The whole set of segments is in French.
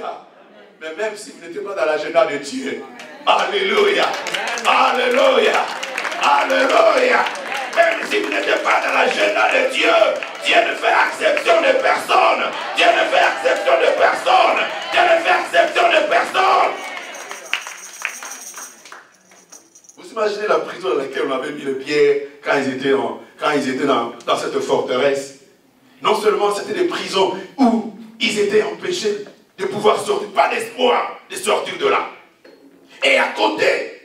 Alléluia. Mais même si vous n'êtes pas dans l'agenda de Dieu, alléluia, alléluia, alléluia. Même si vous n'êtes pas dans l'agenda de Dieu, Dieu ne fait exception de personne. Dieu ne fait exception de personne. Dieu ne fait exception de personne. Vous imaginez la prison dans laquelle on avait mis le pied quand ils étaient dans cette forteresse. Non seulement c'était des prisons où ils étaient empêchés de pouvoir sortir, pas d'espoir de sortir de là. Et à côté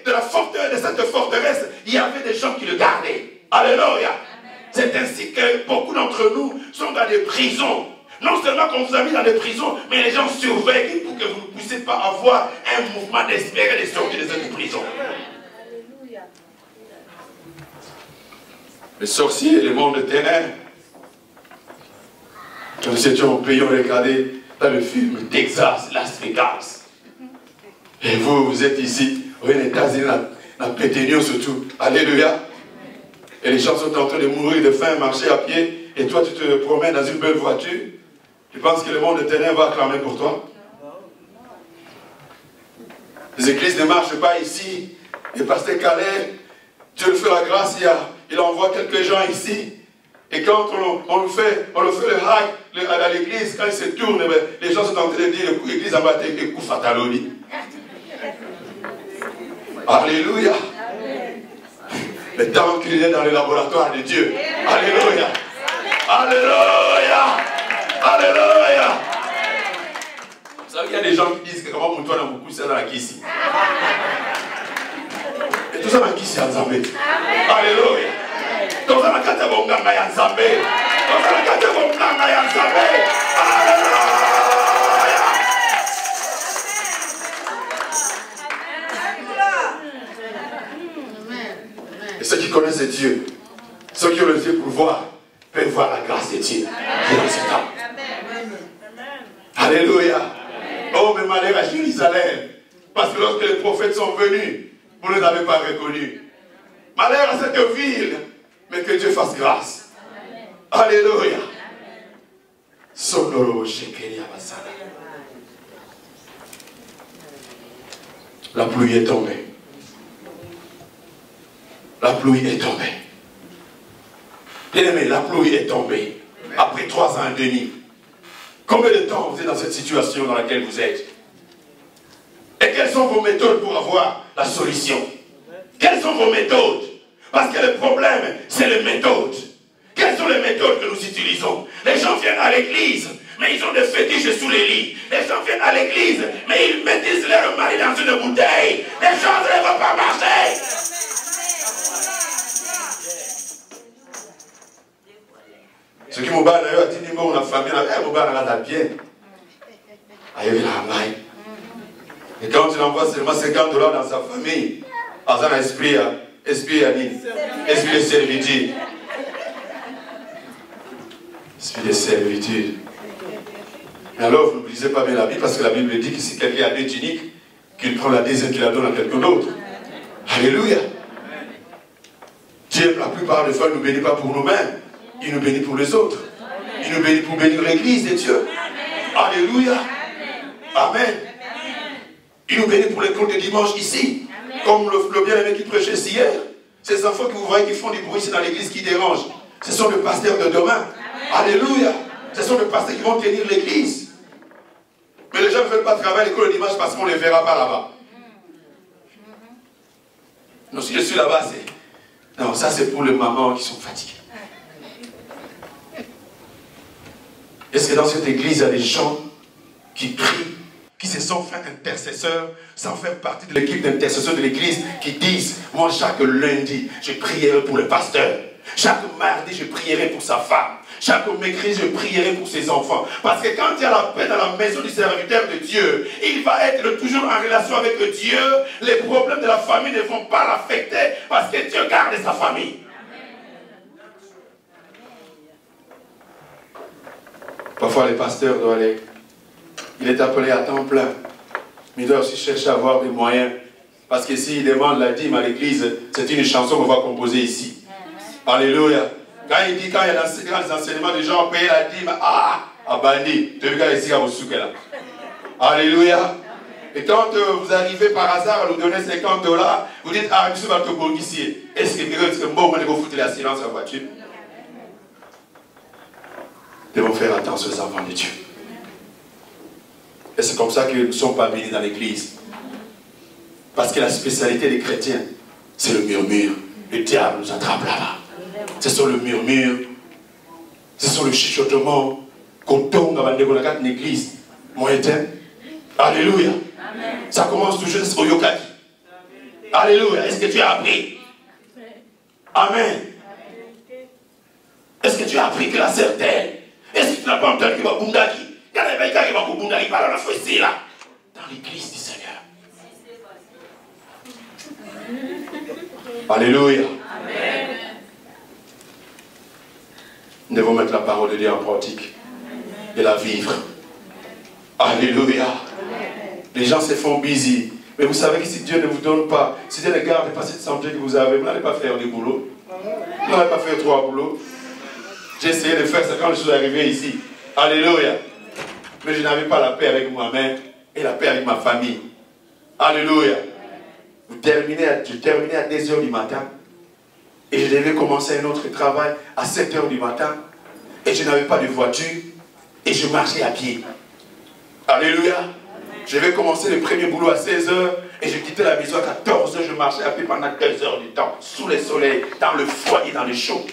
de la forteresse, de cette forteresse, il y avait des gens qui le gardaient. Alléluia. C'est ainsi que beaucoup d'entre nous sont dans des prisons. Non seulement qu'on vous a mis dans des prisons, mais les gens surveillent pour que vous ne puissiez pas avoir un mouvement d'espérer de sortir de cette prison. Les sorciers, le monde de ténèbres. Quand nous étions au pays, on regardait dans le film Texas, Las Vegas. Et vous êtes ici, aux États-Unis, dans Péténion surtout. Alléluia. Et les gens sont en train de mourir de faim, marcher à pied. Et toi, tu te promènes dans une belle voiture. Tu penses que le monde de ténèbres va acclamer pour toi? Les églises ne marchent pas ici. Et pasteur Calais, Dieu lui fait la grâce, il envoie quelques gens ici. Et quand on le fait le hack à l'église, quand il se tourne, les gens sont en train de dire l'église en bas et coup fataloni. Alléluia. Le temps qu'il est dans le laboratoire de Dieu. Alléluia. Alléluia. Alléluia. Vous savez qu'il y a des gens qui disent que comment pour toi dans beaucoup c'est dans la Kissi. Et tout ça dans la Kissi en Zambé. Alléluia. Tout ça dans la Katabonganga en Zambé. Tout ça dans la Katabonganga en Zambé. Alléluia. Et ceux qui connaissent Dieu, ceux qui ont les yeux pour voir, peuvent voir la grâce de Dieu. Dans ce temps. Alléluia. Oh, mais malheur à Jérusalem. Parce que lorsque les prophètes sont venus, vous ne les avez pas reconnus. Malheur à cette ville, mais que Dieu fasse grâce. Alléluia. Sonoro Shekeli Abasala. La pluie est tombée. La pluie est tombée. Bien-aimé, la pluie est tombée. Après 3 ans et demi. Combien de temps vous êtes dans cette situation dans laquelle vous êtes? Et quelles sont vos méthodes pour avoir la solution? Quelles sont vos méthodes? Parce que le problème, c'est les méthodes. Quelles sont les méthodes que nous utilisons? Les gens viennent à l'église, mais ils ont des fétiches sous les lits. Les gens viennent à l'église, mais ils métissent leur mari dans une bouteille. Les choses ne vont pas marcher. Ce qui m'a dit, on a famille, on a bien. Et quand il envoie seulement $50 dans sa famille, dans un esprit de servitude. Esprit de servitude. Mais alors, vous ne lisez pas bien la Bible, parce que la Bible dit que si quelqu'un a 2 tuniques, qu'il prend la deuxième, qu'il la donne à quelqu'un d'autre. Alléluia. Dieu, la plupart des fois, ne nous bénit pas pour nous-mêmes. Il nous bénit pour les autres. Il nous bénit pour bénir l'église de Dieu. Alléluia. Amen. Il nous bénit pour les cultes de dimanche ici. Comme le bien-aimé qui prêchait hier. Ces enfants que vous voyez qui font du bruit ici dans l'église qui dérangent. Ce sont les pasteurs de demain. Alléluia. Ce sont les pasteurs qui vont tenir l'église. Mais les gens ne veulent pas travailler à l'école le dimanche parce qu'on ne les verra pas là-bas. Non, si je suis là-bas, c'est... Non, ça c'est pour les mamans qui sont fatiguées. Est-ce que dans cette église, il y a des gens qui prient, qui se sont fait intercesseurs, sans faire partie de l'équipe d'intercesseurs de l'église, qui disent, moi chaque lundi, je prierai pour le pasteur. Chaque mardi, je prierai pour sa femme. Chaque mercredi, je prierai pour ses enfants. Parce que quand il y a la paix dans la maison du serviteur de Dieu, il va être toujours en relation avec Dieu. Les problèmes de la famille ne vont pas l'affecter parce que Dieu garde sa famille. Parfois, les pasteurs doivent aller. Il est appelé à temps plein. Mais il doit aussi chercher à avoir des moyens. Parce que s'il demande la dîme à l'église, c'est une chanson qu'on va composer ici. Alléluia. Quand il dit, quand il y a les enseignements, les gens payent la dîme, à bandit. Tu veux ici à Oussouk là. Alléluia. Et quand vous arrivez par hasard à nous donner 50 $, vous dites, ah, monsieur va te ici. Est-ce que quelqu'un bon, on vous foutre la silence en voiture? Nous devons faire attention aux enfants de Dieu. Et c'est comme ça que nous ne sommes pas bénis dans l'église. Parce que la spécialité des chrétiens, c'est le murmure. Le diable nous attrape là-bas. Ce sont le murmure. Ce sont le chuchotement qu'on tombe dans l'église. Moi, alléluia. Amen. Ça commence toujours au yokaki. Alléluia. Est-ce que tu as appris? Amen. Est-ce que tu as appris que la sœur t'aide? Est-ce que tu n'as pas entendu qu'il va bundaki? Il y a des gars qui vont bundaki par la foi ici là. Dans l'église du Seigneur. Alléluia. Amen. Nous devons mettre la parole de Dieu en pratique et la vivre. Alléluia. Les gens se font busy. Mais vous savez que si Dieu ne vous donne pas, si Dieu ne garde pas cette santé que vous avez, vous n'allez pas faire du boulot. Vous n'allez pas faire 3 boulots. J'ai essayé de faire ça quand je suis arrivé ici. Alléluia. Mais je n'avais pas la paix avec moi-même et la paix avec ma famille. Alléluia. Je terminais à 10 h du matin. Et je devais commencer un autre travail à 7 h du matin. Et je n'avais pas de voiture. Et je marchais à pied. Alléluia. Je vais commencer le premier boulot à 16 h. Et je quittais la maison à 14 h. Je marchais à pied pendant 2 heures du temps. Sous le soleil, dans le froid et dans le chaud.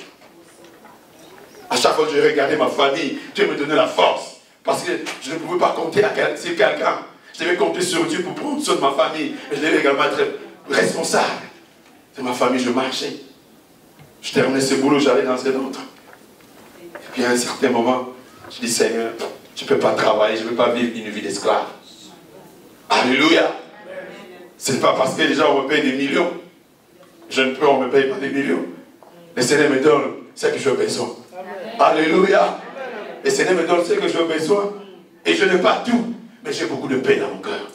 À chaque fois que je regardais ma famille, Dieu me donnait la force. Parce que je ne pouvais pas compter sur quelqu'un. Je devais compter sur Dieu pour prendre soin de ma famille. Mais je devais également être responsable de ma famille. Je marchais. Je terminais ce boulot, j'allais dans un autre. Et puis à un certain moment, je dis, Seigneur, je ne peux pas travailler, je ne peux pas vivre une vie d'esclave. Alléluia. Ce n'est pas parce que les gens me payent des millions. On ne me paye pas des millions. Le Seigneur me donne ce que j'ai besoin. Alléluia. Le Seigneur me donne ce que j'ai besoin. Et je n'ai pas tout, mais j'ai beaucoup de paix dans mon cœur.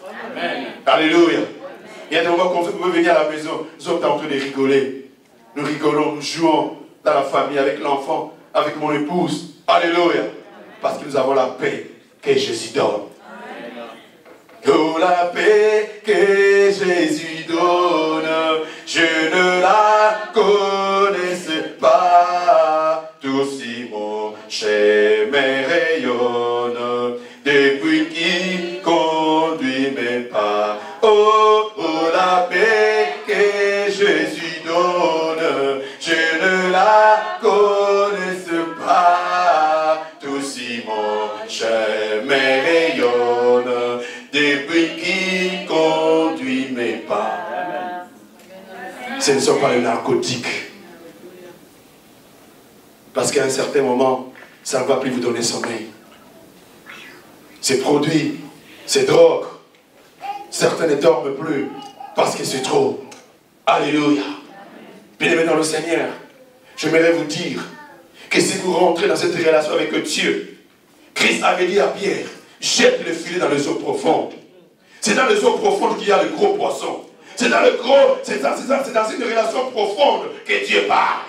Alléluia. Il y a des moments qu'on peut venir à la maison, nous sommes en train de rigoler. Nous rigolons, nous jouons dans la famille, avec l'enfant, avec mon épouse. Alléluia. Parce que nous avons la paix que Jésus donne. Que la paix que Jésus donne, je ne la connaissais pas. Tout si mon chemin rayonne, depuis qu'il conduit mes pas. Oh, la paix que Jésus donne, je ne la connaissais pas. Tout si mon chemin rayonne, depuis qu'il conduit mes pas. Ce ne sont pas les narcotiques. Parce qu'à un certain moment, ça ne va plus vous donner sommeil. Ces produits, ces drogues, certains ne dorment plus parce que c'est trop. Alléluia. Bien-aimés dans le Seigneur, j'aimerais vous dire que si vous rentrez dans cette relation avec Dieu, Christ avait dit à Pierre, jette le filet dans les eaux profondes. C'est dans les eaux profondes qu'il y a le gros poisson. C'est dans une relation profonde que Dieu parle.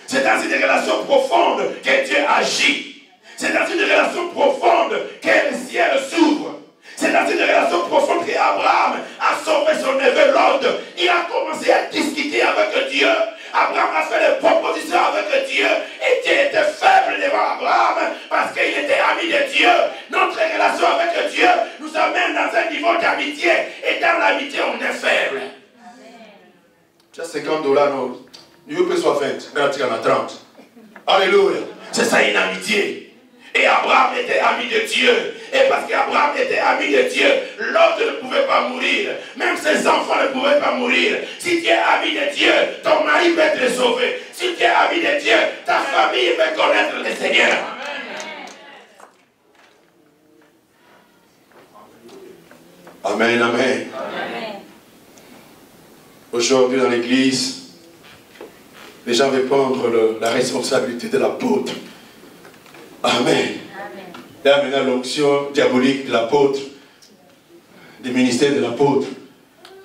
C'est dans une relation profonde que Dieu agit. C'est dans une relation profonde que le ciel s'ouvre. C'est dans une relation profonde qu'Abraham a sauvé son neveu Lot. Il a commencé à discuter avec Dieu. Abraham a fait des propositions avec Dieu. Et Dieu était faible devant Abraham parce qu'il était ami de Dieu. Notre relation avec Dieu nous amène dans un niveau d'amitié. Et dans l'amitié, on est faible. Tu as 50 $, non? Dieu peut soit fait, mais tu en as 30. Alléluia. C'est ça une amitié. Et Abraham était ami de Dieu. Et parce qu'Abraham était ami de Dieu, l'autre ne pouvait pas mourir. Même ses enfants ne pouvaient pas mourir. Si tu es ami de Dieu, ton mari peut être sauvé. Si tu es ami de Dieu, ta famille peut connaître le Seigneur. Amen, amen. Aujourd'hui dans l'église, les gens veulent prendre la responsabilité de l'apôtre. Amen. Il y a maintenant l'onction diabolique de l'apôtre, du ministère de l'apôtre,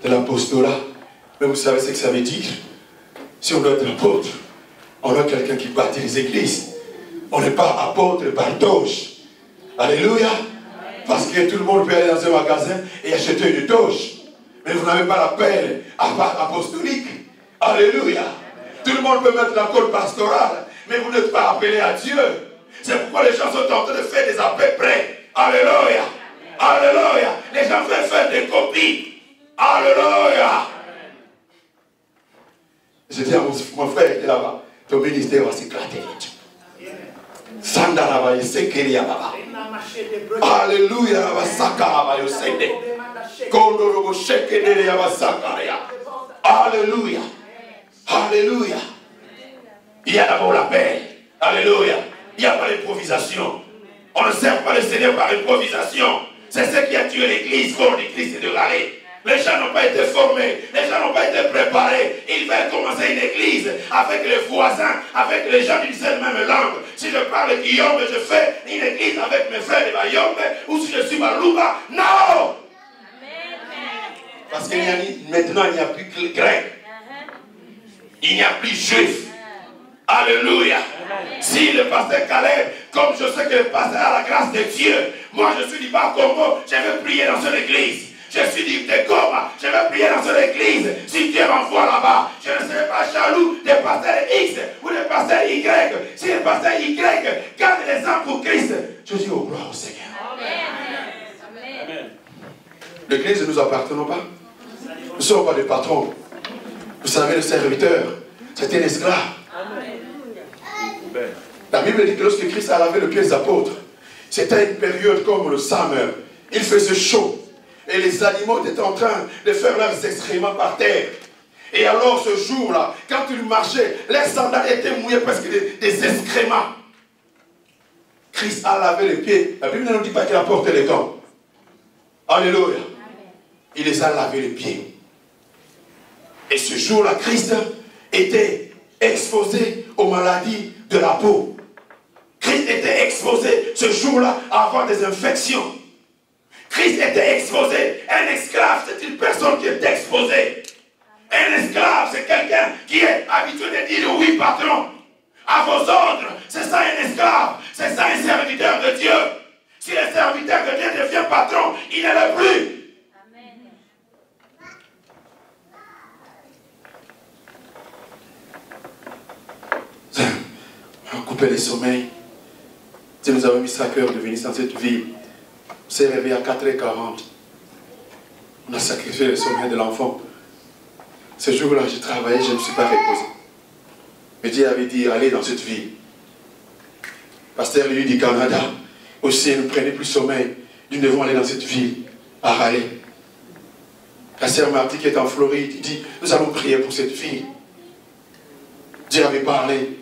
de l'apostolat. Mais vous savez ce que ça veut dire? Si on doit être apôtre, on doit quelqu'un qui bâtit les églises. On n'est pas apôtre Bardoche. Alléluia. Parce que tout le monde peut aller dans un magasin et acheter une toche. Mais vous n'avez pas l'appel apostolique. Alléluia. Tout le monde peut mettre la colle pastorale, mais vous n'êtes pas appelé à Dieu. C'est pourquoi les gens sont en train de faire des appels prêts. Alléluia. Alléluia. Les gens veulent faire des copies. Alléluia. Je dis à mon frère qui est là-bas, ton ministère va s'éclater. Sandaraba et Sekeria Baba. Alléluia. Alléluia. Alléluia. Il y a d'abord l'appel. Alléluia. Il n'y a pas d'improvisation. On ne sert pas le Seigneur par improvisation. C'est ce qui a tué l'église, corps du Christ et de l'arrêt. Les gens n'ont pas été formés, les gens n'ont pas été préparés. Ils veulent commencer une église avec les voisins, avec les gens d'une seule même langue. Si je parle Guillaume, je fais une église avec mes frères de Bayombe, ou si je suis Malouba. Non! Parce que maintenant, il n'y a plus que grec. Il n'y a plus juif. Alléluia. Si le pasteur Caleb, comme je sais que le pasteur a la grâce de Dieu, moi je suis du Bas-Congo, je vais prier dans son église. Je suis du Goma, je vais prier dans son église. Si Dieu m'envoie là-bas, je ne serai pas jaloux des pasteurs X ou des pasteurs Y. Si les pasteurs Y gardent les âmes pour Christ, je dis au gloire au Seigneur. Amen. L'église ne nous appartient pas. Nous ne sommes pas des patrons. Vous savez, le serviteur, c'était un esclave. La Bible dit que lorsque Christ a lavé le pied des apôtres, c'était une période comme le summer. Il faisait chaud. Et les animaux étaient en train de faire leurs excréments par terre. Et alors ce jour-là, quand ils marchaient, les sandales étaient mouillées parce que des excréments. Christ a lavé les pieds. La Bible ne nous dit pas qu'il a porté les gants. Alléluia. Il les a lavés les pieds. Et ce jour-là, Christ était exposé aux maladies de la peau. Christ était exposé ce jour-là à avoir des infections. Christ était exposé. Un esclave, c'est une personne qui est exposée. Un esclave, c'est quelqu'un qui est habitué de dire oui, patron. À vos ordres, c'est ça un esclave. C'est ça un serviteur de Dieu. Si le serviteur de Dieu devient patron, il ne l'est plus. On coupait les sommeils. Si nous avons mis 5 heures de venir dans cette ville, on s'est réveillé à 4h40. On a sacrifié le sommeil de l'enfant. Ce jour-là, j'ai travaillé, je ne me suis pas reposé. Mais Dieu avait dit, allez dans cette ville. Pasteur lui du Canada, aussi, ne prenez plus sommeil. Nous devons aller dans cette ville, à Raleigh. La sœur Marty qui est en Floride, il dit, nous allons prier pour cette fille. Dieu avait parlé,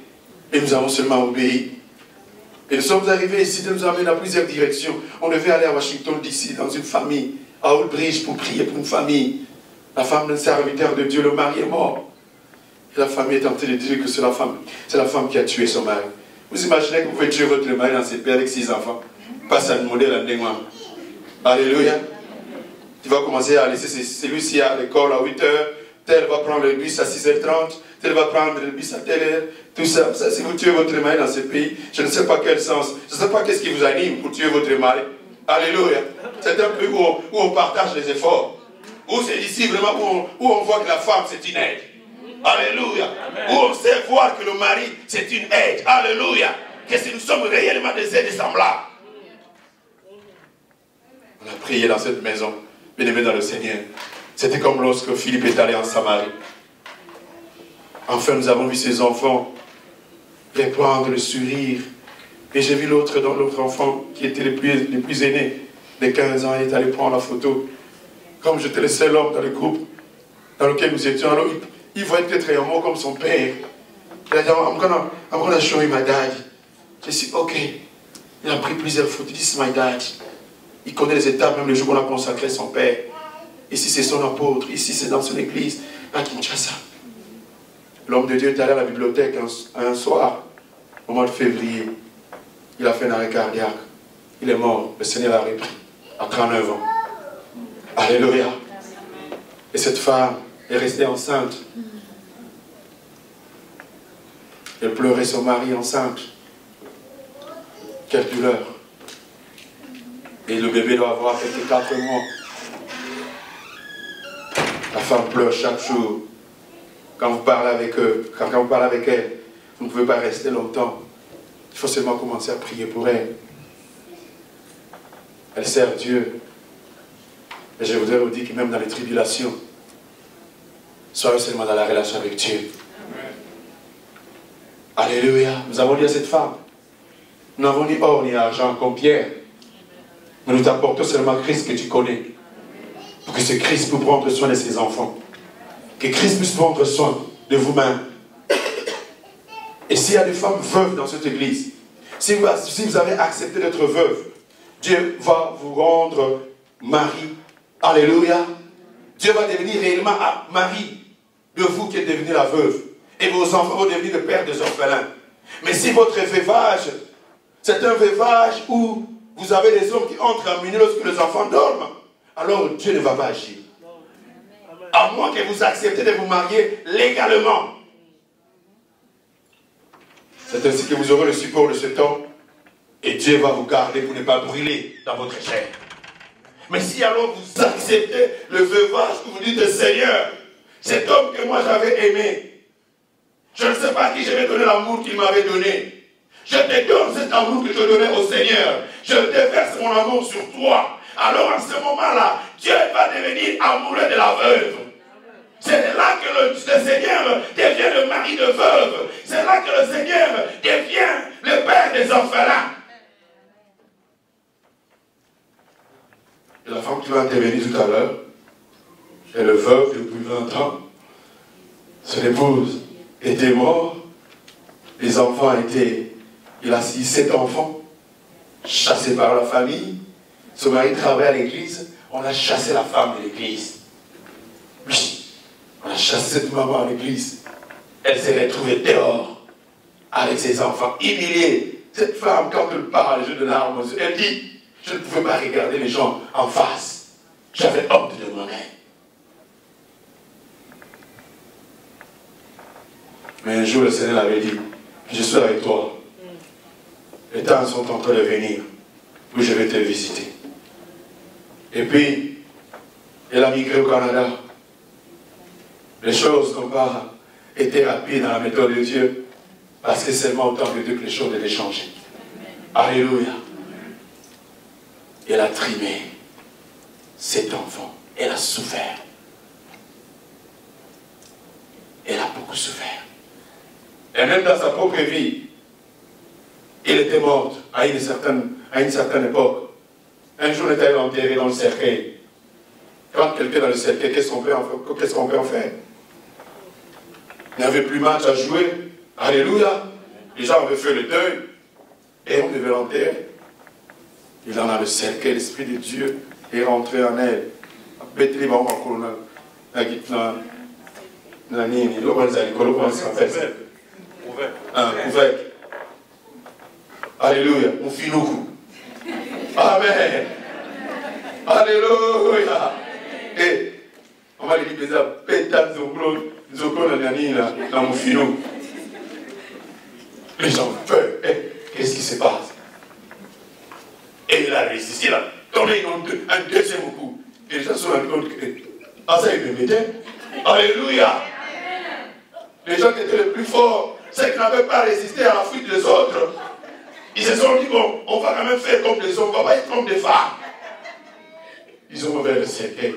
et nous avons seulement obéi. Et nous sommes arrivés ici, Dieu nous amène dans plusieurs directions. On devait aller à Washington DC, dans une famille, à Old Bridge, pour prier pour une famille. La femme d'un serviteur de Dieu, le mari est mort. Et la famille est en train de dire que c'est la femme qui a tué son mari. Vous imaginez que vous pouvez tuer votre mari dans ses pays avec 6 enfants. Pas ça de modèle à Ndengwa. Alléluia. Tu vas commencer à laisser celui-ci à l'école à 8h, tel va prendre le bus à 6h30, tel va prendre le bus à telle heure. Tout ça, si vous tuez votre mari dans ce pays, je ne sais pas quel sens, je ne sais pas qu'est-ce qui vous anime pour tuer votre mari. Alléluia. C'est un pays où on partage les efforts. Où c'est ici vraiment où on voit que la femme c'est une aide. Alléluia. Amen. Où on sait voir que le mari c'est une aide. Alléluia. Que si nous sommes réellement des aides semblables. On a prié dans cette maison, bien-aimé dans le Seigneur. C'était comme lorsque Philippe est allé en Samarie. Enfin, nous avons vu ses enfants répandre le sourire. Et j'ai vu l'autre enfant qui était le plus aîné, de 15 ans, il est allé prendre la photo. Comme j'étais le seul homme dans le groupe dans lequel nous étions, alors il voit être un mot comme son père. Il a dit, I'm gonna show you my dad. Je suis ok. Il a pris plusieurs photos. This is my dad. Il connaît les étapes, même le jour où on a consacré son père. Ici c'est son apôtre, ici c'est dans son église, à Kinshasa. L'homme de Dieu est allé à la bibliothèque un soir, au mois de février. Il a fait un arrêt cardiaque. Il est mort. Le Seigneur l'a repris à 39 ans. Alléluia. Et cette femme est restée enceinte. Elle pleurait son mari enceinte. Quelle douleur. Et le bébé doit avoir quelques 4 mois. La femme pleure chaque jour. Quand vous parlez avec eux, quand vous parlez avec elle, vous ne pouvez pas rester longtemps. Il faut seulement commencer à prier pour elle. Elle sert Dieu. Et je voudrais vous dire que même dans les tribulations, soyez seulement dans la relation avec Dieu. Alléluia. Nous avons dit à cette femme, nous n'avons ni or ni argent comme Pierre. Mais nous t'apportons seulement Christ que tu connais. Pour que ce Christ puisse prendre soin de ses enfants. Que Christ puisse prendre soin de vous-même. Et s'il y a des femmes veuves dans cette église, si vous avez accepté d'être veuve, Dieu va vous rendre mari. Alléluia. Dieu va devenir réellement mari de vous qui êtes devenu la veuve. Et vos enfants vont devenir le père des orphelins. Mais si votre veuvage, c'est un veuvage où vous avez des hommes qui entrent en minuit lorsque les enfants dorment, alors Dieu ne va pas agir. À moins que vous acceptez de vous marier légalement. C'est ainsi que vous aurez le support de ce temps et Dieu va vous garder pour ne pas brûler dans votre chair. Mais si alors vous acceptez le veuvage, vous dites Seigneur, cet homme que moi j'avais aimé, je ne sais pas à qui je vais donner l'amour qu'il m'avait donné. Je te donne cet amour que je donnais au Seigneur. Je déverse mon amour sur toi. Alors en ce moment-là, Dieu va devenir amoureux de la veuve. C'est là que le Seigneur devient le mari de veuve. C'est là que le Seigneur devient le père des orphelins. Et la femme qui va intervenir tout à l'heure, elle est veuve depuis 20 ans. Son épouse était morte. Les enfants étaient... Il a 7 enfants, chassés par la famille. Son mari travaillait à l'église. On a chassé la femme de l'église. Oui, on a chassé cette maman à l'église. Elle s'est retrouvée dehors avec ses enfants, humiliée. Cette femme, quand elle parle, je de larmes aux yeux, elle dit, je ne pouvais pas regarder les gens en face. J'avais honte de moi-même. Mais un jour, le Seigneur avait dit, je suis avec toi. Les temps sont en train de venir où je vais te visiter. Et puis, elle a migré au Canada. Les choses n'ont pas été rapides dans la méthode de Dieu, parce que c'est seulement au temps de Dieu que les choses devaient changer. Alléluia. Elle a trimé cet enfant. Elle a souffert. Elle a beaucoup souffert. Et même dans sa propre vie, elle était morte à une certaine époque. Un jour, elle était enterrée dans le cercueil. Quand quelqu'un est dans le cercueil, qu'est-ce qu'on peut en faire? Il n'y avait plus match à jouer. Alléluia. Les gens avaient fait le deuil. Et on devait l'enterrer. Il en a le cercueil, l'Esprit de Dieu est rentré en elle. Alléluia. On finit au cou. Amen. Alléluia. Et on va lui dire, pétale zoklo nanina dans mon finou. Les gens ont peur. Qu'est-ce qui se passe? Et il a résisté, il a donné un deuxième coup. Et les gens se sont rendus compte que ça il me mettait. Alléluia. Les gens qui étaient les plus forts, ceux qui n'avaient pas résisté à la fuite des autres, ils se sont dit, bon, on va quand même faire comme des hommes, on va pas être comme des femmes. Ils ont ouvert le cercueil.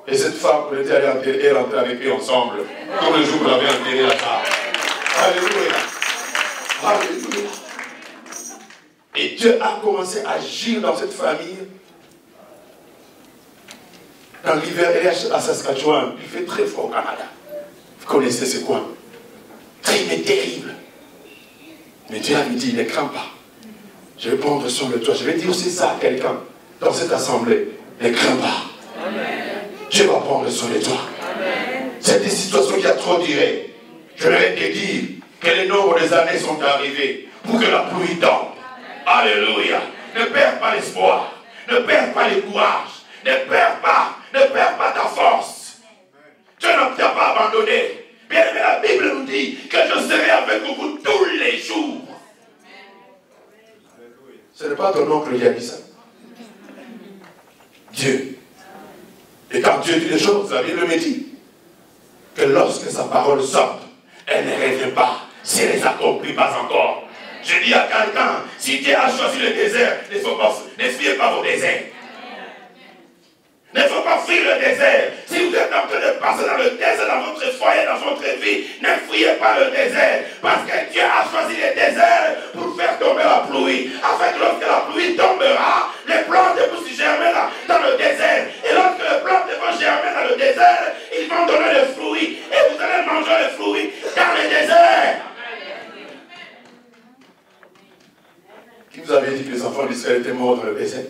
Et cette femme, on était allé enterrer, et rentrer avec eux ensemble, comme le jour où on avait enterré la femme. Alléluia. Alléluia. Et Dieu a commencé à agir dans cette famille. Dans l'hiver, elle est à Saskatchewan. Il fait très froid au Canada. Vous connaissez ce coin. Mais terrible. Mais Dieu a dit, ne crains pas. Je vais prendre soin de toi. Je vais dire aussi ça à quelqu'un dans cette assemblée. Ne crains pas. Amen. Dieu va prendre soin de toi. Amen. C'est des situations qui a trop duré. Je vais te dire que les nombres des années sont arrivés pour que la pluie tombe. Alléluia. Ne perds pas l'espoir. Ne perds pas le courage. Ne perds pas ta force. Dieu ne t'a pas abandonné. Bien aimé, la Bible nous dit que je serai avec vous tous les jours. Ce n'est pas ton oncle qui a dit ça. Dieu. Et quand Dieu dit des choses, la Bible me dit que lorsque sa parole sort, elle ne revient pas si elle ne s'accomplit pas encore. Je dis à quelqu'un, si Dieu a choisi le désert, ne fuyez pas vos déserts. Il ne faut pas fuir le désert. Si vous êtes en train de passer dans le désert, dans votre foyer, dans votre vie, ne fuyez pas le désert. Parce que Dieu a choisi le désert pour faire tomber la pluie. Afin que lorsque la pluie tombera, les plantes vont se germer dans le désert. Et lorsque les plantes vont germer dans le désert, ils vont donner les fruits. Et vous allez manger les fruits dans le désert. Qui vous avait dit que les enfants d'Israël étaient morts dans le désert?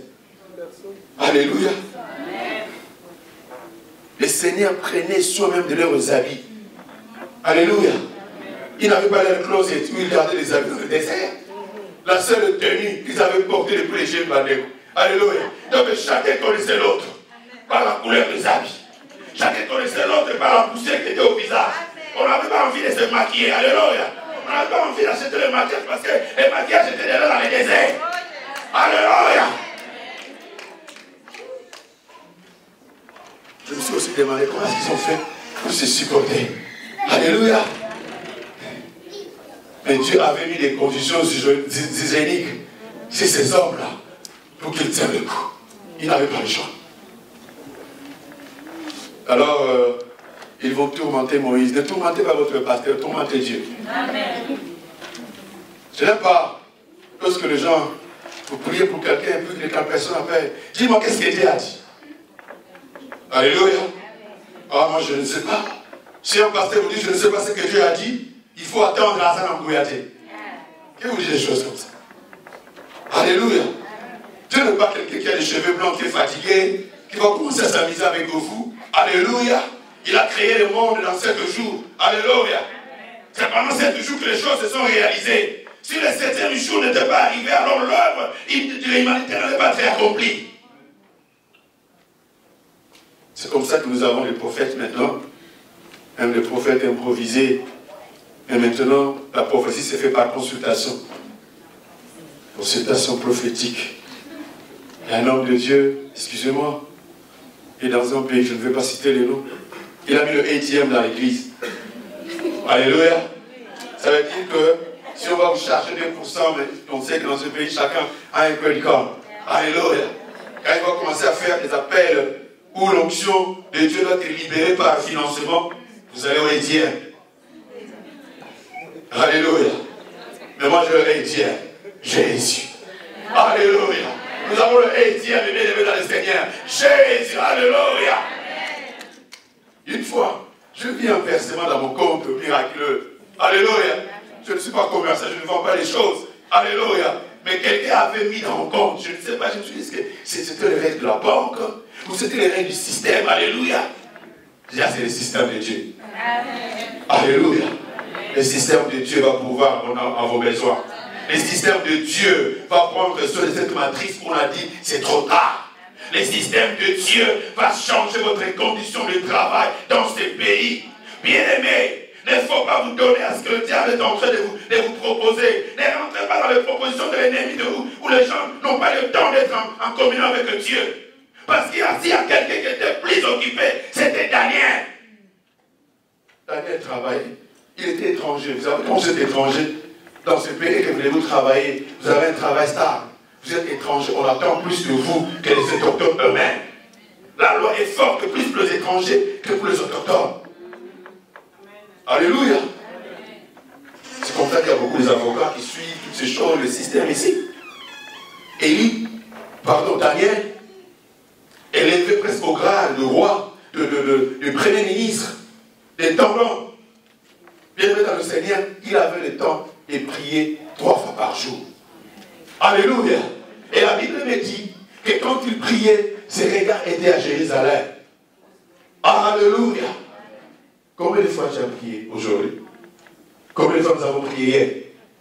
Alléluia. Le Seigneur prenait soi-même de leurs habits. Alléluia. Ils n'avaient pas leur closet où ils gardaient les habits dans le désert. La seule tenue qu'ils avaient portée depuis les jeunes Badeko. Alléluia. Donc chacun connaissait l'autre par la couleur des habits. Chacun connaissait l'autre par la poussière qui était au visage. On n'avait pas envie de se maquiller. Alléluia. On n'avait pas envie d'acheter le maquillage parce que le maquillage était déjà dans le désert. Alléluia. Je me suis aussi demandé comment est-ce qu'ils ont fait pour se supporter. Alléluia. Mais Dieu avait mis des conditions hygiéniques sur ces hommes-là pour qu'ils tiennent le coup. Ils n'avaient pas le choix. Alors, ils vont tourmenter Moïse. Ne tourmentez pas votre pasteur, tourmentez Dieu. Amen. Je n'aime pas lorsque les gens, vous priez pour quelqu'un, et puis que la personne appelle. Dis-moi, qu'est-ce que Dieu a dit? Alléluia. Ah, moi je ne sais pas. Si un pasteur vous dit je ne sais pas ce que Dieu a dit, il faut attendre à ça en Gouyate. Qui vous dit des choses comme ça? Alléluia. Dieu n'est pas quelqu'un qui a des cheveux blancs, qui est fatigué, qui va commencer à s'amuser avec vous. Alléluia. Il a créé le monde dans 7 jours. Alléluia. C'est pendant 7 jours que les choses se sont réalisées. Si le 7e jour n'était pas arrivé, alors l'œuvre de l'humanité n'allait pas être accomplie. C'est comme ça que nous avons les prophètes maintenant, même les prophètes improvisés. Et maintenant, la prophétie se fait par consultation. Consultation prophétique. Il y a un homme de Dieu, excusez-moi, et dans un pays, je ne vais pas citer les noms, il a mis le ATM dans l'église. Alléluia. Ça veut dire que si on va vous charger 2%, mais on sait que dans ce pays, chacun a un credit card. Alléluia. Quand il va commencer à faire des appels où l'onction de Dieu doit être libérée par financement, vous allez au ATM. Alléluia. Mais moi je le ATM. Jésus. Alléluia. Nous avons le ATM et bien dans le Seigneur. Jésus. Alléluia. Une fois, je vis un versement dans mon compte miraculeux. Alléluia. Je ne suis pas commerçant, je ne vends pas les choses. Alléluia. Mais quelqu'un avait mis dans mon compte, je ne sais pas, je me suis dit que c'était les règles de la banque, ou c'était les règles du système. Alléluia. Déjà, c'est le système de Dieu. Alléluia. Le système de Dieu va pouvoir à vos besoins. Le système de Dieu va prendre soin de cette matrice où on a dit, c'est trop tard. Le système de Dieu va changer votre condition de travail dans ce pays. Bien-aimés, il ne faut pas vous donner à ce que le diable est en train de vous proposer. Ne rentrez pas dans les propositions de l'ennemi de vous, où les gens n'ont pas le temps d'être en communion avec Dieu. Parce qu'il y a quelqu'un qui était plus occupé, c'était Daniel. Daniel travaillait. Il était étranger. Vous savez, quand vous êtes étranger, dans ce pays et que voulez-vous travailler, vous avez un travail stable. Vous êtes étranger, on attend plus de vous que les autochtones eux-mêmes. La loi est forte plus pour les étrangers que pour les autochtones. Alléluia. C'est comme ça qu'il y a beaucoup d'avocats qui suivent toutes ces choses, le système ici. Daniel, est élevé presque au grade de roi, de premier ministre, d'intendant. Bienvenue dans le Seigneur, il avait le temps de prier 3 fois par jour. Alléluia. Et la Bible me dit que quand il priait, ses regards étaient à Jérusalem. Alléluia. Combien de fois tu as prié aujourd'hui? Combien de fois nous avons prié hier?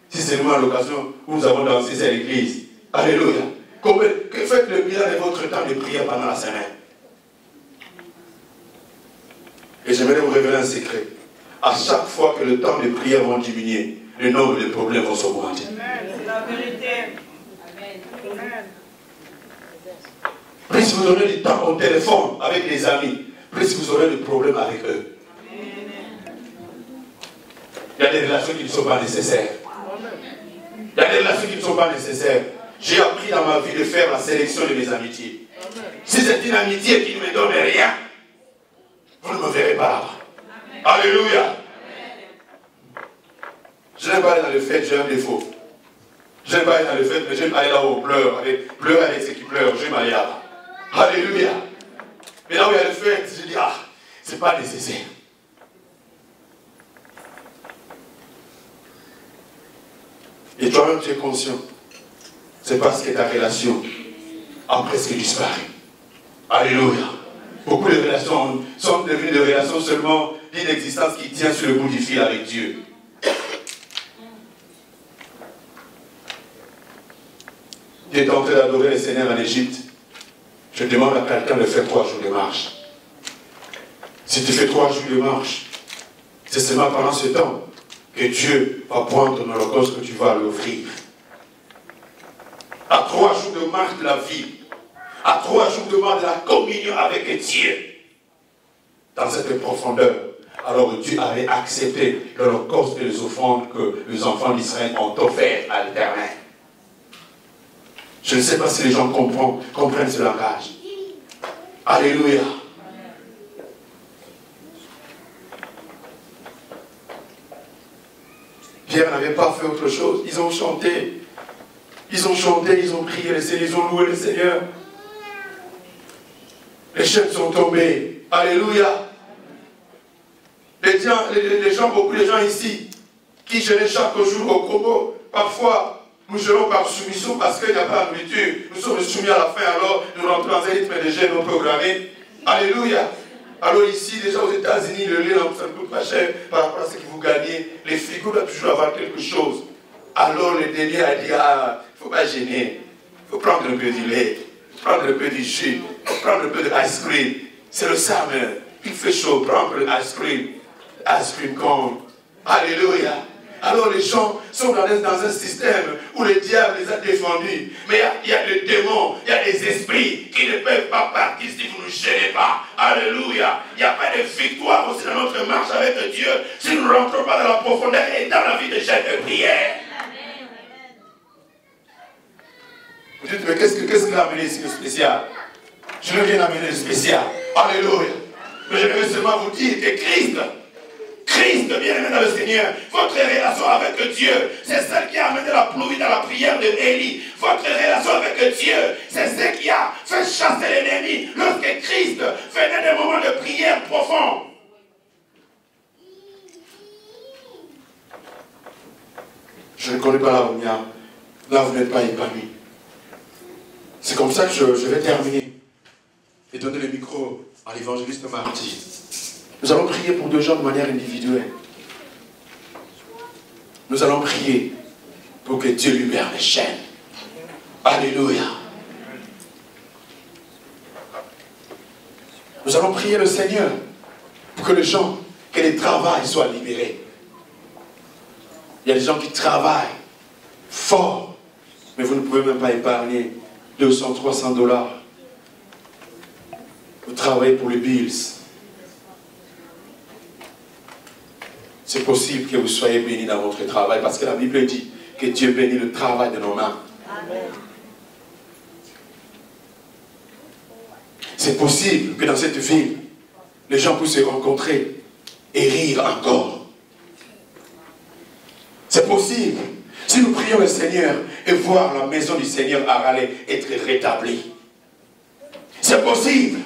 Si c'est seulement à l'occasion où nous avons dansé à l'église. Alléluia. Que faites le bilan de votre temps de prière pendant la semaine? Et j'aimerais vous révéler un secret. À chaque fois que le temps de prière va diminuer, le nombre de problèmes vont s'augmenter. C'est la vérité. Amen. plus vous aurez du temps au téléphone avec les amis, plus vous aurez des problèmes avec eux. Il y a des relations qui ne sont pas nécessaires. Il y a des relations qui ne sont pas nécessaires. J'ai appris dans ma vie de faire la sélection de mes amitiés. Si c'est une amitié qui ne me donne rien, vous ne me verrez pas là-bas. Alléluia. Je n'aime pas aller dans les fêtes, j'ai un défaut. Je n'aime pas aller dans les fêtes, mais j'aime aller là où on pleure, pleurer avec ceux qui pleurent, j'aime aller là-bas. Alléluia. Mais là où il y a les fêtes, je dis, ah, c'est pas nécessaire. Et toi-même, tu es conscient. C'est parce que ta relation a presque disparu. Alléluia. Beaucoup de relations sont devenues des relations seulement d'une existence qui tient sur le bout du fil avec Dieu. Tu es en train d'adorer le Seigneur en Égypte. Je demande à quelqu'un de faire 3 jours de marche. Si tu fais 3 jours de marche, c'est seulement pendant ce temps que Dieu va prendre ton holocauste que tu vas l'offrir. À 3 jours de marche de la vie, à 3 jours de marche de la communion avec Dieu, dans cette profondeur, alors Dieu avait accepté l'holocauste et les offrandes que les enfants d'Israël ont offert à l'Éternel. Je ne sais pas si les gens comprennent ce langage. Alléluia. Pierre n'avait pas fait autre chose. Ils ont chanté. Ils ont chanté, ils ont prié le Seigneur, ils ont loué le Seigneur. Les chaînes sont tombées. Alléluia. Beaucoup de gens ici, qui jeûnent chaque jour au Congo, parfois, nous jeûnons par soumission parce qu'il n'y a pas de nourriture. Nous sommes soumis à la faim, alors nous rentrons dans un rythme de jeûne non programmé. Alléluia. Alors ici, déjà aux États-Unis, le lait, ça ne coûte pas cher par rapport à ce que vous gagnez. Les frigos doivent toujours avoir quelque chose. Alors le dernier a dit, ah, il ne faut pas gêner. Il faut prendre un peu du lait, prendre un peu du jus, prendre un peu de ice cream. C'est le summer. Il fait chaud, prendre le ice cream. Ice cream cone. Alléluia. Alors les gens sont dans un système où le diable les a défendus. Mais il y a des démons, il y a des esprits qui ne peuvent pas partir si vous ne gênez pas. Alléluia. Il n'y a pas de victoire aussi dans notre marche avec Dieu si nous ne rentrons pas dans la profondeur et dans la vie de jeûne de prière. Vous dites, mais qu'est-ce qu'il a amené ici de spécial? Je ne viens amener de spécial. Alléluia. Mais je veux seulement vous dire que Christ, bien-aimé dans le Seigneur, votre relation avec Dieu, c'est celle qui a amené la pluie dans la prière de Élie. Votre relation avec Dieu, c'est ce qui a fait chasser l'ennemi lorsque Christ venait des moments de prière profonds. Je ne connais pas la lumière. Là, vous n'êtes pas épanoui. C'est comme ça que je vais terminer et donner le micro à l'évangéliste Marty. Nous allons prier pour 2 gens de manière individuelle. Nous allons prier pour que Dieu libère les chaînes. Alléluia. Nous allons prier le Seigneur pour que les gens, que les travails soient libérés. Il y a des gens qui travaillent fort, mais vous ne pouvez même pas épargner 200, 300 $. Vous travaillez pour les bills. C'est possible que vous soyez bénis dans votre travail parce que la Bible dit que Dieu bénit le travail de nos mains. C'est possible que dans cette ville, les gens puissent se rencontrer et rire encore. C'est possible. Si nous prions le Seigneur et voir la maison du Seigneur à Raleigh être rétablie. C'est possible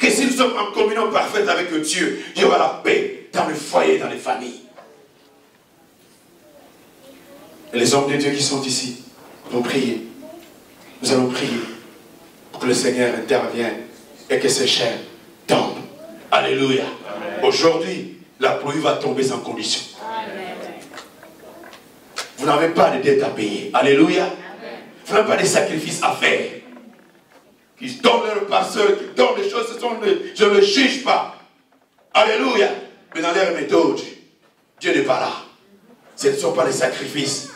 que si nous sommes en communion parfaite avec Dieu, il y aura la paix dans le foyer, dans les familles. Et les hommes de Dieu qui sont ici vont prier. Nous allons prier pour que le Seigneur intervienne et que ces chaînes tombent. Alléluia. Aujourd'hui, la pluie va tomber sans condition. Amen. Vous n'avez pas de dette à payer. Alléluia. Amen. Vous n'avez pas de sacrifices à faire. Qui donnent leur pasteur, qui donnent des choses, je ne le juge pas. Alléluia. Mais dans leur méthode, Dieu n'est pas là. Ce ne sont pas les sacrifices.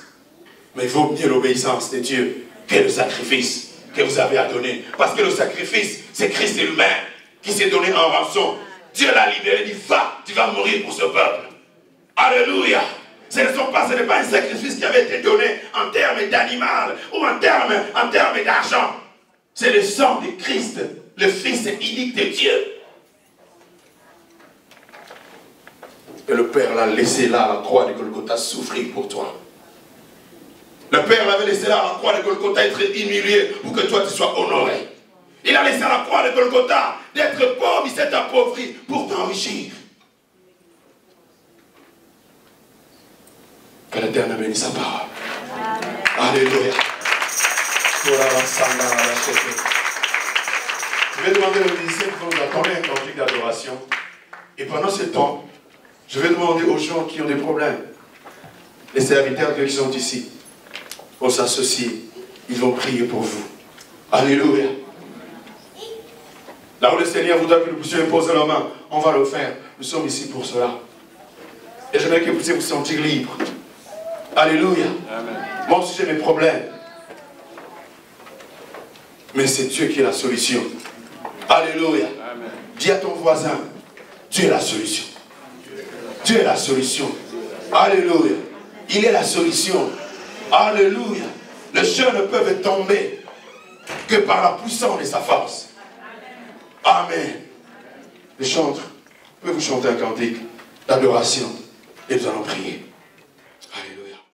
Mais il vaut mieux l'obéissance de Dieu que le sacrifice. que vous avez à donner. Parce que le sacrifice, c'est Christ lui-même qui s'est donné en rançon. Dieu l'a libéré, il dit, va, tu vas mourir pour ce peuple. Alléluia. Ce n'est pas un sacrifice qui avait été donné en termes d'animal ou en termes d'argent. C'est le sang de Christ, le Fils unique de Dieu. Et le Père l'a laissé là à la croix de Golgotha souffrir pour toi. Le Père l'avait laissé là à la croix de Golgotha être humilié pour que toi tu sois honoré. Il a laissé à la croix de Golgotha d'être pauvre, il s'est appauvri pour t'enrichir. Que l'Éternel bénisse sa parole. Alléluia. Je vais demander aux musiciens de nous accorder un cantique d'adoration. Et pendant ce temps, je vais demander aux gens qui ont des problèmes, les serviteurs de Dieu qui sont ici, vont s'associer. Ils vont prier pour vous. Alléluia. Là où le Seigneur voudra que nous puissions imposer la main, on va le faire. Nous sommes ici pour cela. Et j'aimerais que vous puissiez vous sentir libre. Alléluia. Amen. Moi aussi j'ai mes problèmes. Mais c'est Dieu qui est la solution. Alléluia. Amen. Dis à ton voisin, Dieu est la solution. Dieu est la solution. Alléluia. Il est la solution. Alléluia. Les gens ne peuvent tomber que par la puissance de sa force. Amen. Les chantres, pouvez-vous chanter un cantique d'adoration et nous allons prier.